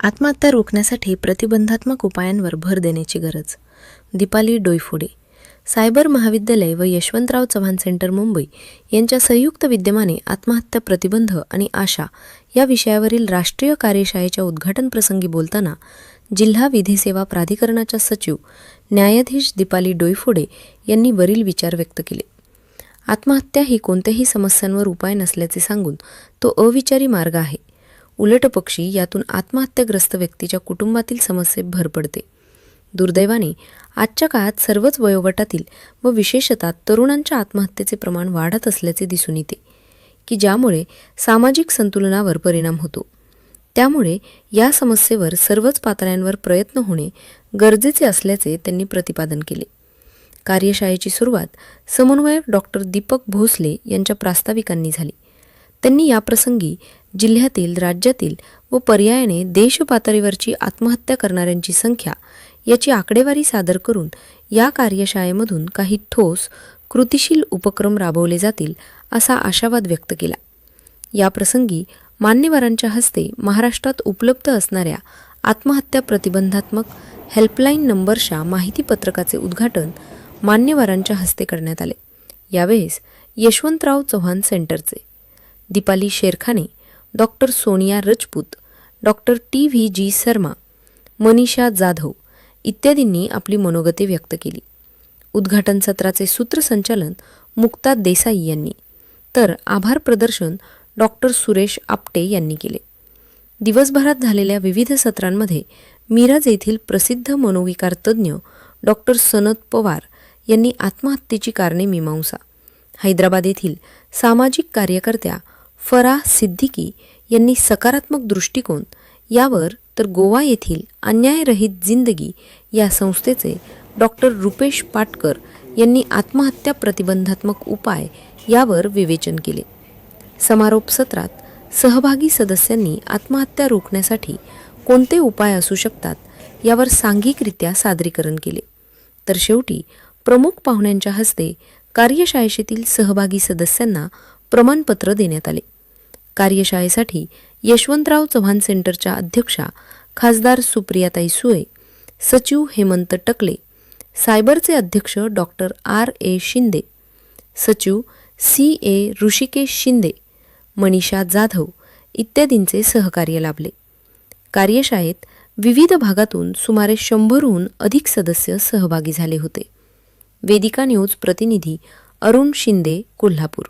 आत्महत्या रोखण्यासाठी प्रतिबंधात्मक उपायांवर भर देण्याची गरज. दीपाली डोईफोडे. सायबर महाविद्यालय व यशवंतराव चव्हाण सेंटर मुंबई यांच्या संयुक्त विद्यमाने आत्महत्या प्रतिबंध आणि आशा या विषयावरील राष्ट्रीय कार्यशाळेच्या उद्घाटन प्रसंगी बोलताना जिल्हा विधी सेवा प्राधिकरणाच्या सचिव न्यायाधीश दीपाली डोईफोडे यांनी वरील विचार व्यक्त केले. आत्महत्या ही कोणत्याही समस्यांवर उपाय नसल्याचे सांगून तो अविचारी मार्ग आहे. उलटपक्षी यातून आत्महत्याग्रस्त व्यक्तीच्या कुटुंबातील समस्येत भर पडते. दुर्दैवाने आजच्या काळात सर्वच वयोगटातील व विशेषतः तरुणांच्या आत्महत्येचे प्रमाण वाढत असल्याचे दिसून येते की ज्यामुळे सामाजिक संतुलनावर परिणाम होतो. त्यामुळे या समस्येवर सर्वच पातळ्यांवर प्रयत्न होणे गरजेचे असल्याचे त्यांनी प्रतिपादन केले. कार्यशाळेची सुरुवात समन्वयक डॉक्टर दीपक भोसले यांच्या प्रास्ताविकांनी झाली. त्यांनी याप्रसंगी जिल्ह्यातील, राज्यातील व पर्यायाने देश पातळीवरची आत्महत्या करणाऱ्यांची संख्या याची आकडेवारी सादर करून या कार्यशाळेमधून काही ठोस कृतिशील उपक्रम राबवले जातील असा आशावाद व्यक्त केला. याप्रसंगी मान्यवरांच्या हस्ते महाराष्ट्रात उपलब्ध असणाऱ्या आत्महत्या प्रतिबंधात्मक हेल्पलाईन नंबरच्या माहितीपत्रकाचे उद्घाटन मान्यवरांच्या हस्ते करण्यात आले. यावेळेस यशवंतराव चव्हाण सेंटरचे Deepali Sherkhane, doctor Sonia Rajput, doctor TVG Sharma, Manisha Jadhav इत्यादींनी आपली मनोगते व्यक्त केली. उद्घाटन सत्राचे सूत्रसंचालन मुक्ता देसाई यांनी तर आभार प्रदर्शन डॉक्टर सुरेश आपटे यांनी केले. दिवसभरात झालेल्या विविध सत्रांमध्ये मिरज येथील प्रसिद्ध मनोविकार तज्ज्ञ डॉक्टर सनत पवार यांनी आत्महत्येची कारणे मीमांसा, हैदराबाद येथील सामाजिक कार्यकर्त्या फराह सिद्दीकी यांनी सकारात्मक दृष्टिकोन यावर, तर गोवा येथील अन्यायरहित जिंदगी या संस्थेचे डॉक्टर रुपेश पाटकर यांनी आत्महत्या प्रतिबंधात्मक उपाय यावर विवेचन केले. समारोप सत्रात सहभागी सदस्यांनी आत्महत्या रोखण्यासाठी कोणते उपाय असू शकतात यावर सांघिकरित्या सादरीकरण केले. तर शेवटी प्रमुख पाहुण्यांच्या हस्ते कार्यशाळेतील सहभागी सदस्यांना प्रमाणपत्र देण्यात आले. कार्यशाळेसाठी यशवंतराव चव्हाण सेंटरच्या अध्यक्षा खासदार सुप्रियाताई सुळे, सचिव हेमंत टकले, सायबरचे अध्यक्ष डॉक्टर RA शिंदे, सचिव CA ऋषिकेश शिंदे, मनीषा जाधव इत्यादींचे सहकार्य लाभले. कार्यशाळेत विविध भागातून सुमारे 100हून अधिक सदस्य सहभागी झाले होते. वेदिका न्यूज प्रतिनिधी अरुण शिंदे, कोल्हापूर.